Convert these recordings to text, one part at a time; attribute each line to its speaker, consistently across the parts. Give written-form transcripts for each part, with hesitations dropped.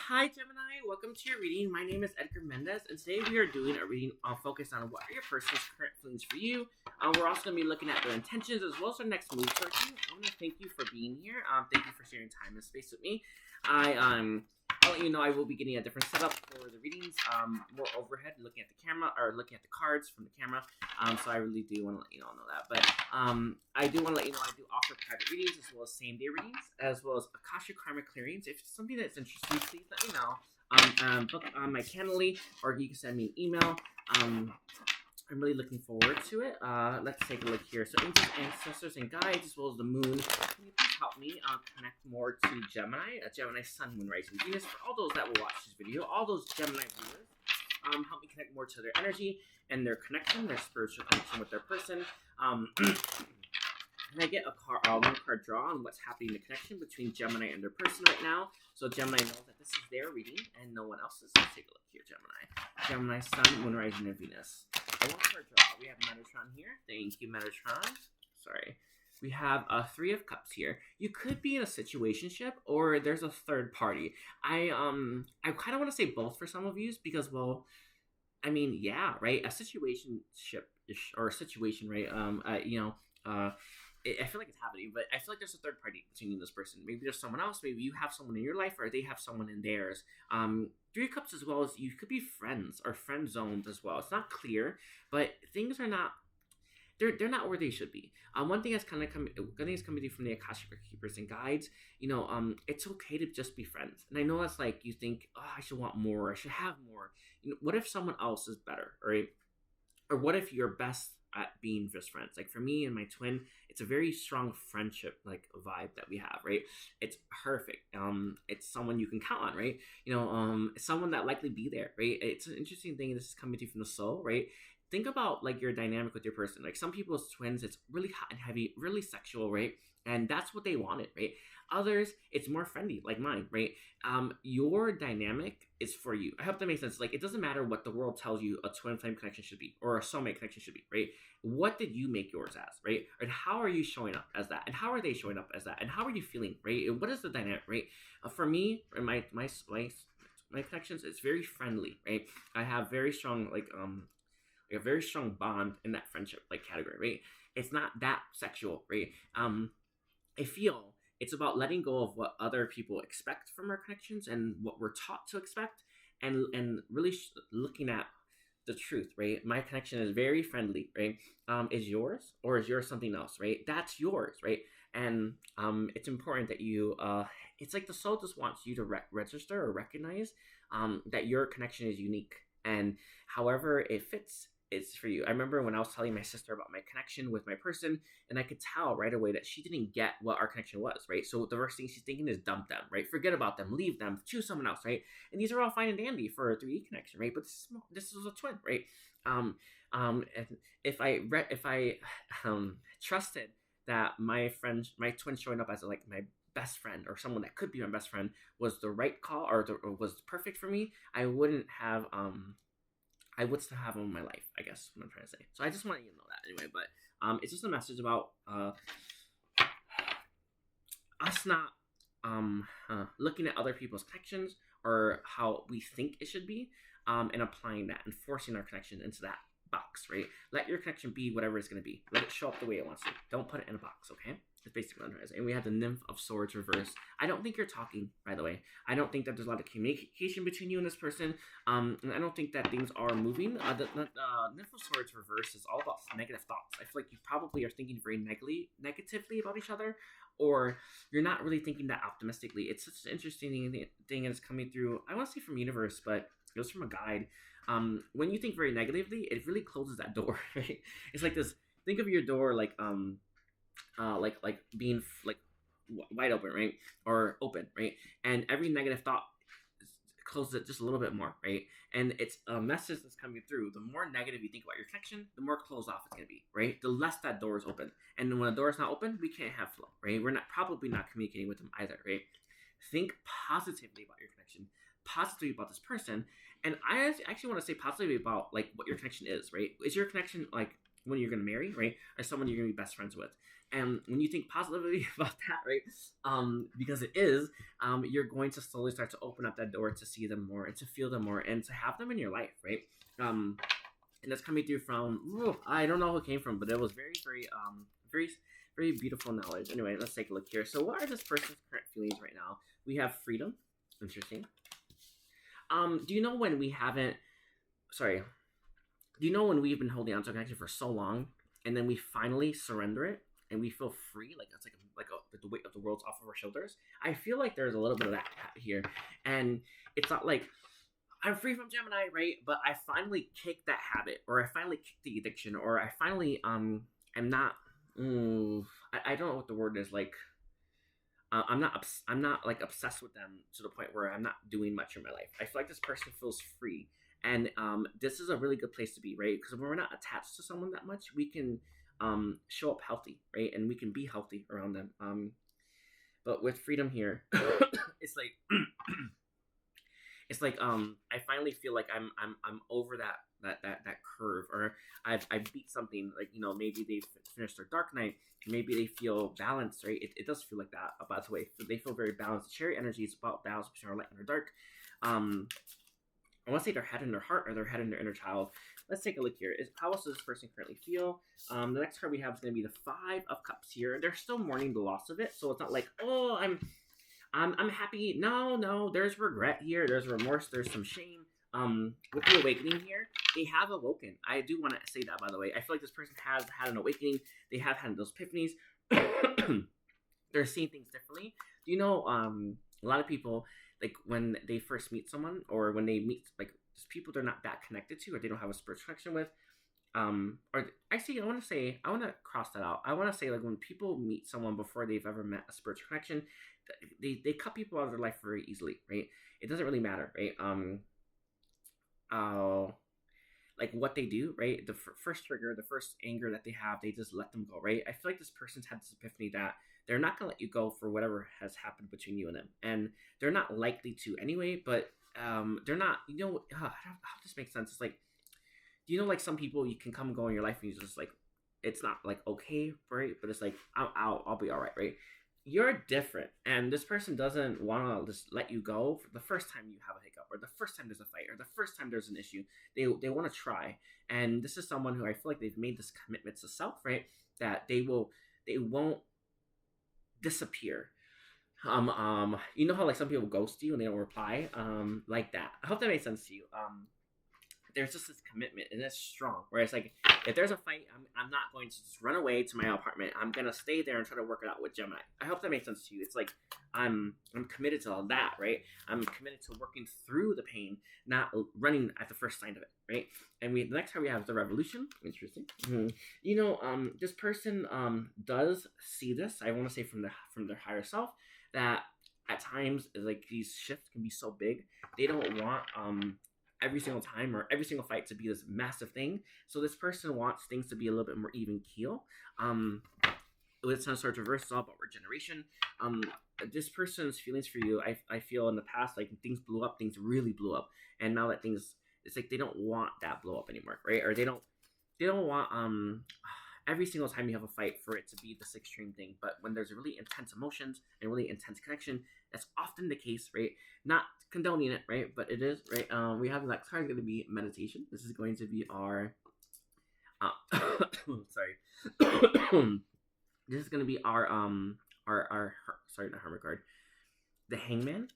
Speaker 1: Hi Gemini, welcome to your reading. My name is Edgar Mendez, and today we are doing a reading focused on what are your person's current feelings for you. We're also going to be looking at their intentions as well as their next moves for you. I want to thank you for being here. Thank you for sharing time and space with me. I'll let you know I will be getting a different setup for the readings, more overhead, looking at the camera, or looking at the cards from the camera, so I really do want to let you all know that, but I do want to let you know I do offer private readings, as well as same-day readings, as well as Akashic karmic clearings. If it's something that's interesting, please let me know. Book on my Calendly, or you can send me an email. I'm really looking forward to it. Let's take a look here. So angels, ancestors, and guides, as well as the moon. Can you please help me connect more to Gemini, Gemini sun, moon, rising, Venus? For all those that will watch this video, all those Gemini viewers, help me connect more to their energy and their connection, their spiritual connection with their person. And I get one card draw on what's happening in the connection between Gemini and their person right now. So Gemini knows that this is their reading and no one else's. Let's take a look here, Gemini. Gemini, Sun, Moon, Rising, and Venus. One card draw. We have Metatron here. Thank you, Metatron. Sorry. We have a Three of Cups here. You could be in a situationship, or there's a third party. I kind of want to say both for some of you because, well, I mean, yeah, right? A situationship or a situation, right? I feel like it's happening, but I feel like there's a third party between you and this person. Maybe there's someone else. Maybe you have someone in your life, or they have someone in theirs. Three of Cups, as well as you could be friends or friend zoned as well. It's not clear, but things are not. They're not where they should be. One thing that's coming from the Akashic Keepers and Guides. It's okay to just be friends. And I know that's like you think, oh, I should want more. I should have more. What if someone else is better, right? Or what if you're best at being just friends? Like for me and my twin, it's a very strong friendship like vibe that we have, right? It's perfect. It's someone you can count on, right? It's someone that likely be there, right? It's an interesting thing. This is coming to you from the soul, right? Think about like your dynamic with your person. Like some people's twins, it's really hot and heavy, really sexual, right? And that's what they wanted, right? Others, it's more friendly, like mine, right? Your dynamic is for you. I hope that makes sense. Like, it doesn't matter what the world tells you a twin flame connection should be or a soulmate connection should be, right? What did you make yours as, right? And how are you showing up as that? And how are they showing up as that? And how are you feeling, right? And what is the dynamic, right? For me, and my connections, it's very friendly, right? I have very strong, a very strong bond in that friendship like category, right? It's not that sexual, right? I feel it's about letting go of what other people expect from our connections and what we're taught to expect, and really looking at the truth, right? My connection is very friendly, right? Is yours, or is yours something else, right? That's yours, right? And it's important that you it's like the soul just wants you to register or recognize that your connection is unique, and however it fits is for you. I remember when I was telling my sister about my connection with my person, and I could tell right away that she didn't get what our connection was, right? So the first thing she's thinking is dump them, right? Forget about them, leave them, choose someone else, right? And these are all fine and dandy for a 3D connection, right? But this is a twin, right? And if I trusted that my twin showing up as like my best friend or someone that could be my best friend was the right call or was perfect for me, I wouldn't have I would still have them in my life, I guess, what I'm trying to say. So I just want you to know that anyway. But it's just a message about us not looking at other people's connections or how we think it should be, and applying that and forcing our connection into that box, right? Let your connection be whatever it's going to be. Let it show up the way it wants to. Don't put it in a box, okay? It's basically what I'm trying to say. And we have the Nymph of Swords reversed. I don't think you're talking, by the way. I don't think that there's a lot of communication between you and this person. And I don't think that things are moving. The Nymph of Swords reversed is all about negative thoughts. I feel like you probably are thinking very negatively about each other, or you're not really thinking that optimistically. It's such an interesting thing, and it's coming through, I want to say from universe, but it was from a guide. When you think very negatively, it really closes that door, right? It's like this, think of your door like being like wide open, right? Or open, right? And every negative thought closes it just a little bit more, right? And it's a message that's coming through. The more negative you think about your connection, the more closed off it's going to be, right? The less that door is open. And when a door is not open, we can't have flow, right? We're probably not communicating with them either, right? Think positively about your connection, positively about this person. And I actually want to say positively about like what your connection is, right? Is your connection like when you're gonna marry, right, or someone you're gonna be best friends with. And when you think positively about that, right, because it is, you're going to slowly start to open up that door to see them more and to feel them more and to have them in your life, right? And that's coming through from, I don't know who it came from, but it was very, very, very, very beautiful knowledge. Anyway, let's take a look here. So, what are this person's current feelings right now? We have freedom. Interesting. Do you know when we haven't? Sorry. Do you know when we've been holding on to a connection for so long, and then we finally surrender it, and we feel free, like it's like the weight of the world's off of our shoulders? I feel like there's a little bit of that here, and it's not like I'm free from Gemini, right? But I finally kicked that habit, or I finally kicked the addiction, or I finally am not. I don't know what the word is, like. I'm not like obsessed with them to the point where I'm not doing much in my life. I feel like this person feels free, and this is a really good place to be, right? Because when we're not attached to someone that much, we can show up healthy, right? And we can be healthy around them. But with freedom here, it's like it's like I finally feel like I'm over that curve, or I beat something, like, you know, maybe they finished their dark night, maybe they feel balanced, right? It does feel like that, by the way. They feel very balanced. The cherry energy is about balance between our light and our dark. I want to say their head and their heart, or their head and their inner child. Let's take a look here. How else does this person currently feel? The next card we have is going to be the Five of Cups here. They're still mourning the loss of it, so it's not like, oh, I'm happy. No, there's regret here. There's remorse. There's some shame. With the awakening here, they have awoken. I do want to say that, by the way. I feel like this person has had an awakening. They have had those epiphanies. They're seeing things differently. Do you know, a lot of people, like, when they first meet someone, or when they meet, like, just people they're not that connected to, or they don't have a spiritual connection with, or actually, I want to cross that out. I want to say, like, when people meet someone before they've ever met a spiritual connection, they cut people out of their life very easily, right? It doesn't really matter, right? Like what they do, right? The first trigger, the first anger that they have, they just let them go, right? I feel like this person's had this epiphany that they're not gonna let you go for whatever has happened between you and them, and they're not likely to anyway. But they're not, you know, how this makes sense. It's like, do you know, like, some people you can come and go in your life, and you just like, it's not like okay, right? But it's like, I'll be all right, right? You're different, and this person doesn't want to just let you go for the first time you have a hiccup, or the first time there's a fight, or the first time there's an issue. They want to try, and this is someone who I feel like they've made this commitment to self, right? That they won't disappear. You know how, like, some people ghost you and they don't reply, like that. I hope that makes sense to you. There's just this commitment, and it's strong. Where it's like, if there's a fight, I'm not going to just run away to my apartment. I'm gonna stay there and try to work it out with Gemini. I hope that makes sense to you. It's like, I'm committed to all that, right? I'm committed to working through the pain, not running at the first sign of it, right? And the next time we have the Revolution. Interesting. Mm-hmm. You know, this person does see this. I want to say from their higher self, that at times, like, these shifts can be so big. They don't want every single time or every single fight to be this massive thing. So this person wants things to be a little bit more even keel. With some sort of reverse, it's all about regeneration. This person's feelings for you, I feel in the past, like, things blew up, things really blew up, and now that things, it's like they don't want that blow up anymore, right? Or they don't want every single time you have a fight for it to be this extreme thing. But when there's really intense emotions and really intense connection, that's often the case, right? Not condoning it, right? But it is, right? We have the next card is going to be meditation. This is going to be our sorry. This is going to be our sorry, not Hermit card. The Hangman.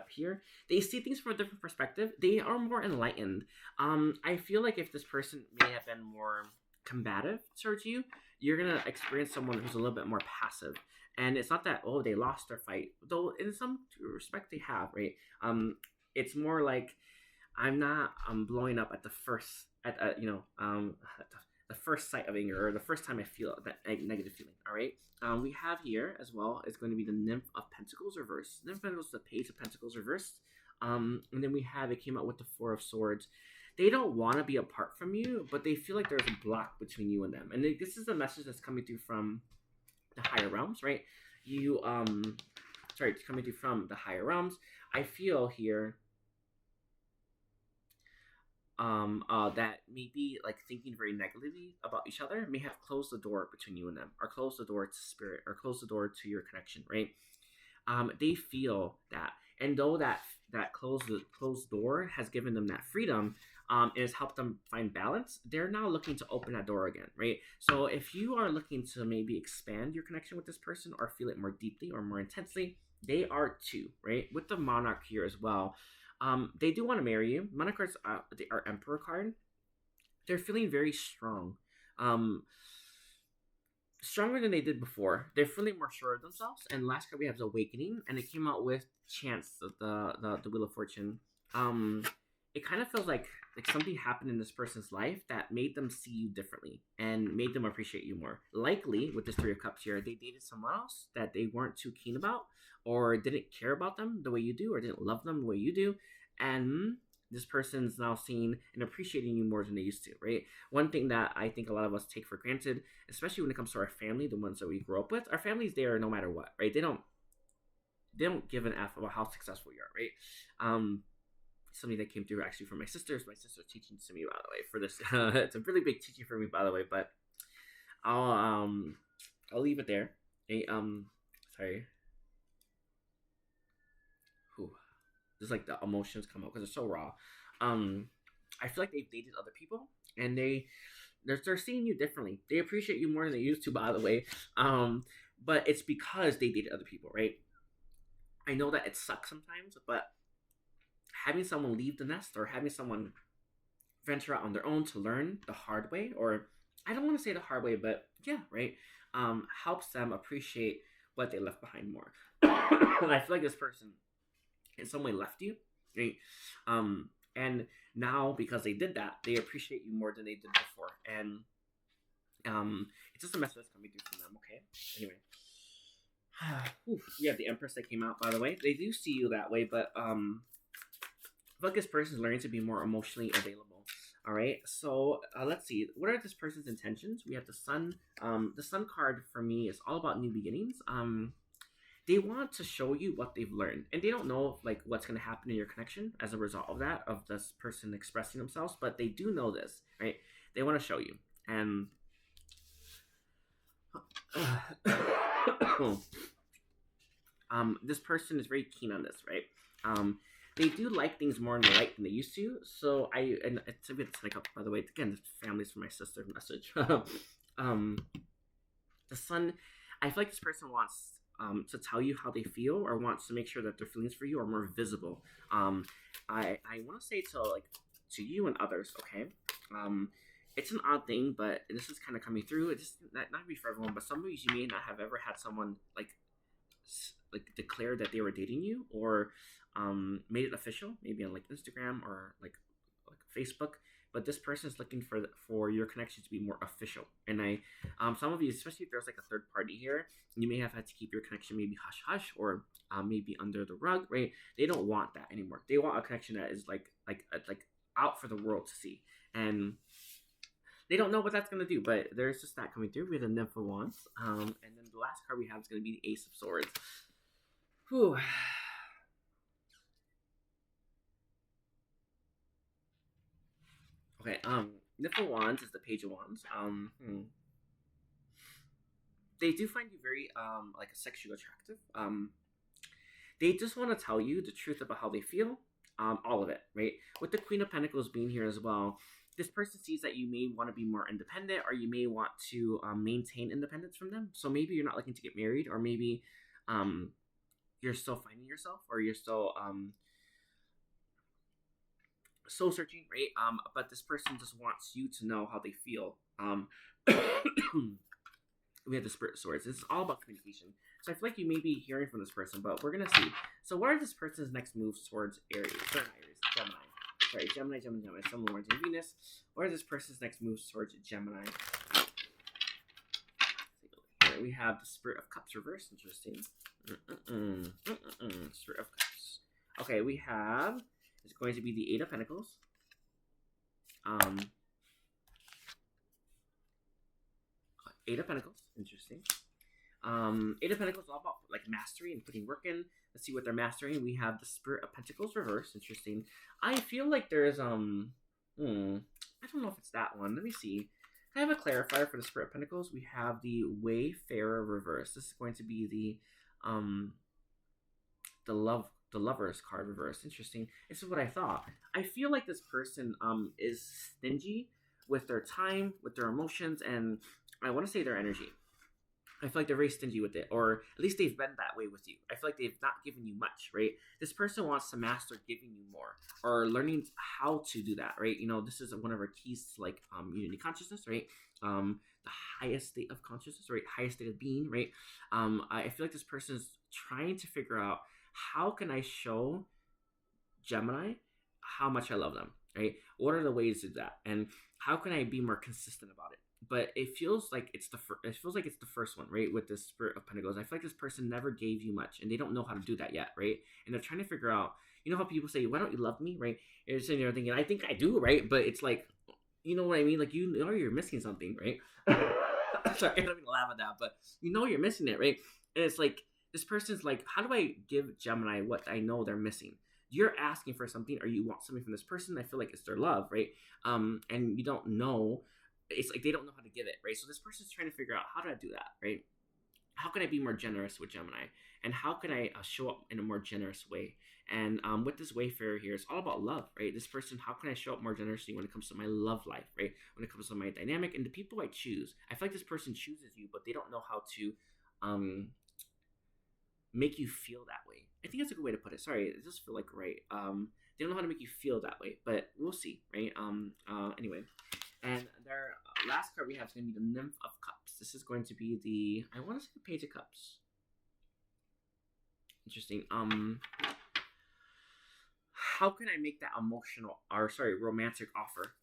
Speaker 1: Here they see things from a different perspective. They are more enlightened. I feel like if this person may have been more combative towards you, you're gonna experience someone who's a little bit more passive. And it's not that, oh, they lost their fight, though in some respect they have, right? It's more like, I'm not blowing up at the first the first sight of anger, or the first time I feel that negative feeling. All right. We have here as well, it's going to be the Nymph of Pentacles reversed. Nymph of Pentacles, the Page of Pentacles reversed. And then it came out with the Four of Swords. They don't want to be apart from you, but they feel like there's a block between you and them. And this is the message that's coming through from the higher realms, right? It's coming through from the higher realms. I feel here, that may be like thinking very negatively about each other may have closed the door between you and them, or closed the door to spirit, or closed the door to your connection, right? They feel that, and though that closed door has given them that freedom, and has helped them find balance, they're now looking to open that door again, right? So if you are looking to maybe expand your connection with this person, or feel it more deeply or more intensely, they are too, right? With the monarch here as well, they do want to marry you. Monarch cards, our emperor card, they're feeling very strong. Um, Stronger than they did before. They're feeling more sure of themselves. And last card we have is Awakening, and it came out with Chance, the Wheel of Fortune. It kind of feels like something happened in this person's life that made them see you differently and made them appreciate you more. Likely, with this Three of Cups here, they dated someone else that they weren't too keen about, or didn't care about them the way you do, or didn't love them the way you do, and this person's now seeing and appreciating you more than they used to, right? One thing that I think a lot of us take for granted, especially when it comes to our family, the ones that we grew up with, our family's there no matter what, right? They don't give an F about how successful you are, right? Something that came through actually from my sisters. My sister's teaching to me, by the way, for this. It's a really big teaching for me, by the way, but I'll leave it there. Okay, sorry. Whew. Just like the emotions come out because they're so raw. I feel like they've dated other people, and they're seeing you differently. They appreciate you more than they used to, by the way. But it's because they dated other people, right? I know that it sucks sometimes, but having someone leave the nest, or having someone venture out on their own to learn the hard way, or I don't want to say the hard way, but yeah, right, helps them appreciate what they left behind more. And I feel like this person in some way left you, right? And now because they did that, they appreciate you more than they did before, and it's just a message that's coming through from them. Okay, anyway. We have the Empress that came out, by the way. They do see you that way, but I feel like this person's learning to be more emotionally available. All right, so let's see. What are this person's intentions? We have the Sun. The Sun card for me is all about new beginnings. They want to show you what they've learned, and they don't know like what's going to happen in your connection as a result of that, of this person expressing themselves, but they do know this, right? They want to show you, and this person is very keen on this, right? They do like things more in the light than they used to. So and it's a bit like, by the way, again, this family's for my sister message. The Sun, I feel like this person wants to tell you how they feel, or wants to make sure that their feelings for you are more visible. I want to say to you and others, okay? It's an odd thing, but this is kind of coming through. It's just not be for everyone, but some of you may not have ever had someone like declare that they were dating you, or made it official, maybe on like Instagram or like Facebook. But this person is looking for your connection to be more official. And some of you, especially if there's like a third party here, you may have had to keep your connection maybe hush hush, or maybe under the rug, right? They don't want that anymore. They want a connection that is like out for the world to see, and they don't know what that's gonna do. But there's just that coming through. We have the Nymph of Wands, and then the last card we have is gonna be the Ace of Swords. Whew. Okay, Nymph of Wands is the Page of Wands. They do find you very like sexually attractive. They just want to tell you the truth about how they feel. All of it, right? With the Queen of Pentacles being here as well, this person sees that you may want to be more independent, or you may want to maintain independence from them. So maybe you're not looking to get married, or maybe you're still finding yourself, or you're still soul searching, right? But this person just wants you to know how they feel. We have the Spirit of Swords. This is all about communication. So I feel like you may be hearing from this person, but we're gonna see. So what are this person's next moves towards Aries? Gemini, Sun, Mars, and Venus. What are this person's next moves towards Gemini? Here we have the Spirit of Cups reverse. Interesting. Spirit of Cups. Okay, we have. It's going to be the Eight of Pentacles. Eight of Pentacles. Interesting. Eight of Pentacles is all about like mastery and putting work in. Let's see what they're mastering. We have the Spirit of Pentacles reverse. Interesting. I feel like there's I don't know if it's that one. Let me see. I have a clarifier for the Spirit of Pentacles. We have the Wayfarer reverse. This is going to be the Lovers card reverse. Interesting. This is what I thought. I feel like this person is stingy with their time, with their emotions, and I want to say their energy. I feel like they're very stingy with it, or at least they've been that way with you. I feel like they've not given you much, right? This person wants to master giving you more, or learning how to do that, right? This is one of our keys to like unity consciousness, right? The highest state of consciousness, right? Highest state of being, right? I feel like this person is trying to figure out, how can I show Gemini how much I love them, right? What are the ways to do that, and how can I be more consistent about it? But it feels like it's the first one, right? With the Spirit of Pentacles, I feel like this person never gave you much, and they don't know how to do that yet, right? And they're trying to figure out, how people say, "Why don't you love me?" Right? And you're sitting there thinking, "I think I do," right? But it's like, you know what I mean? Like, you're missing something, right? Sorry, I don't mean to laugh at that, but you're missing it, right? And it's like, this person's like, how do I give Gemini what I know they're missing? You're asking for something, or you want something from this person. I feel like it's their love, right? And you don't know. It's like they don't know how to give it, right? So this person's trying to figure out, how do I do that, right? How can I be more generous with Gemini? And how can I show up in a more generous way? And with this Wayfarer here, it's all about love, right? This person, how can I show up more generously when it comes to my love life, right? When it comes to my dynamic and the people I choose. I feel like this person chooses you, but they don't know how to make you feel that way. I think that's a good way to put it. Sorry, it doesn't feel like right. They don't know how to make you feel that way, but we'll see, right? Anyway. And their last card we have is going to be the Nymph of Cups. This is going to be I want to say the Page of Cups. Interesting. How can I make that romantic offer?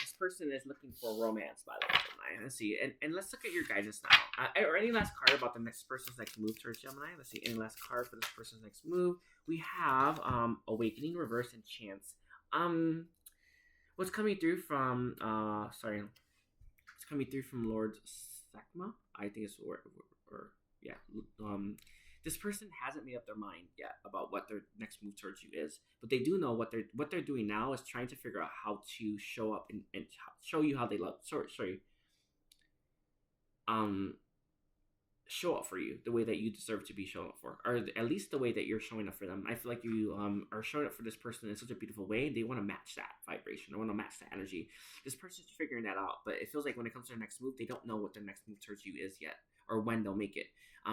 Speaker 1: This person is looking for romance, by the way. Let's see. And let's look at your guidance now. Or any last card about the next person's next move towards Gemini. Let's see. Any last card for this person's next move. We have Awakening, Reverse, and Chance. What's coming through from it's coming through from Lord Sakma. I think it's this person hasn't made up their mind yet about what their next move towards you is, but they do know what they're doing now is trying to figure out how to show up and show you how they love. Show up for you the way that you deserve to be shown up for, or at least the way that you're showing up for them. I feel like you are showing up for this person in such a beautiful way. They want to match that vibration. They want to match that energy. This person's figuring that out, but it feels like when it comes to their next move, they don't know what their next move towards you is yet, or when they'll make it.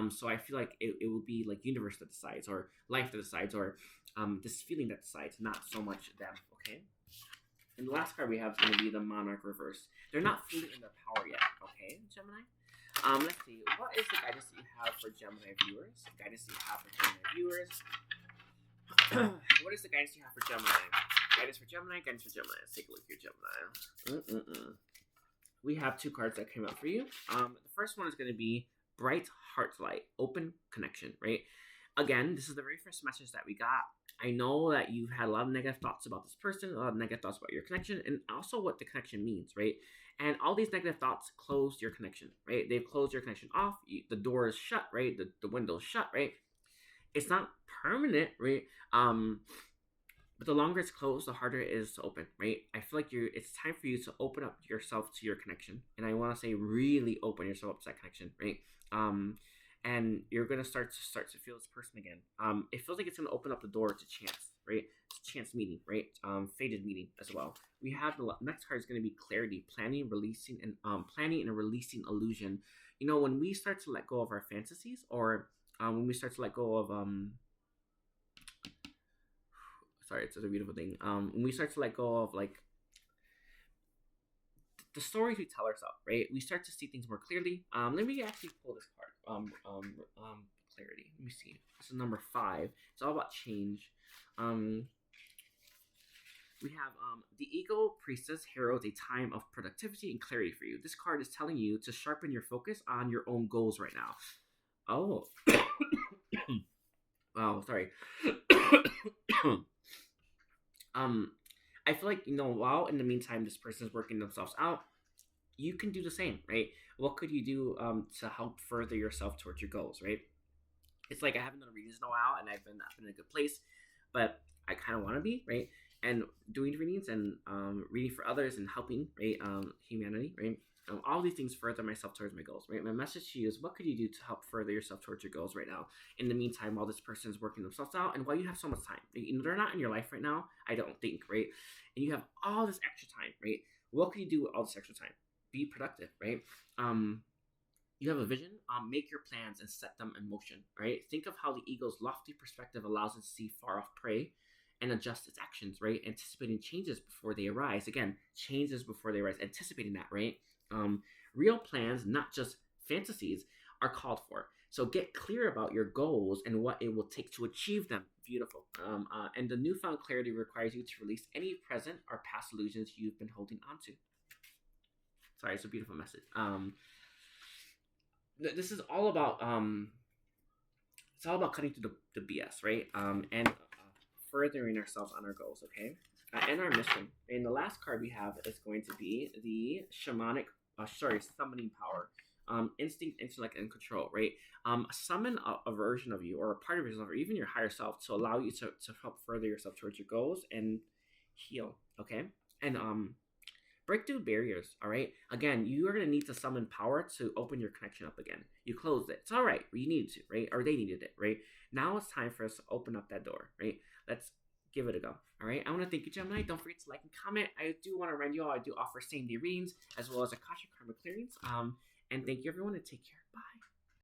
Speaker 1: So I feel like it will be like universe that decides, or life that decides, or this feeling that decides, not so much them. Okay. And the last card we have is going to be the Monarch reverse. They're not fully in their power yet. Okay, Gemini. Let's see. What is the guidance that you have for Gemini viewers? What is the guidance you have for Gemini? Guidance for Gemini. Let's take a look here, Gemini. We have two cards that came out for you. The first one is going to be Bright Heart Light, Open Connection, right? Again, this is the very first message that we got. I know that you've had a lot of negative thoughts about this person, a lot of negative thoughts about your connection, and also what the connection means, right? And all these negative thoughts closed your connection, right? They've closed your connection off. The door is shut, right? The window's shut, right? It's not permanent, right? But the longer it's closed, the harder it is to open, right? I feel like it's time for you to open up yourself to your connection. And I want to say really open yourself up to that connection, right? And you're going to start to feel this person again. It feels like it's going to open up the door to chance, right? Chance meeting, right? Fated meeting as well. We have the next card is going to be Clarity, planning, releasing, and releasing illusion. When we start to let go of our fantasies, or when we start to let go of sorry, it's a beautiful thing. When we start to let go of like the stories we tell ourselves, right? We start to see things more clearly. Let me actually pull this card. Clarity. Let me see. This is number 5. It's all about change. We have the Ego Priestess heralds a time of productivity and clarity for you. This card is telling you to sharpen your focus on your own goals right now. Oh. Oh, sorry. I feel like, while in the meantime this person is working themselves out, you can do the same, right? What could you do to help further yourself towards your goals, right? It's like I haven't done readings in a while, and I've been in a good place, but I kind of want to be, right? and doing readings and reading for others and helping, right? Humanity, right? All these things further myself towards my goals, right? My message to you is, what could you do to help further yourself towards your goals right now? In the meantime, while this person is working themselves out, and while you have so much time, you know, they're not in your life right now, I don't think, right? And you have all this extra time, right? What can you do with all this extra time? Be productive, right? You have a vision, make your plans and set them in motion, right? Think of how the eagle's lofty perspective allows it to see far off prey and adjust its actions, right? Anticipating changes before they arise. Again, changes before they arise, anticipating that, right? Real plans, not just fantasies, are called for. So get clear about your goals and what it will take to achieve them. Beautiful. And the newfound clarity requires you to release any present or past illusions you've been holding onto. Sorry, it's a beautiful message. This is all about it's all about cutting through the BS, right? And furthering ourselves on our goals, okay? And our mission. And the last card we have is going to be the shamanic, summoning power. Instinct, intellect, and control, right? Summon a version of you or a part of yourself or even your higher self to allow you to help further yourself towards your goals and heal, okay? And break through barriers, all right? Again, you are going to need to summon power to open your connection up again. You closed it. It's all right. You needed to, right? Or they needed it, right? Now it's time for us to open up that door, right? Let's give it a go, all right? I want to thank you, Gemini. Don't forget to like and comment. I do want to remind you all, I do offer same-day readings as well as Akashic karma clearings. And thank you, everyone, and take care. Bye.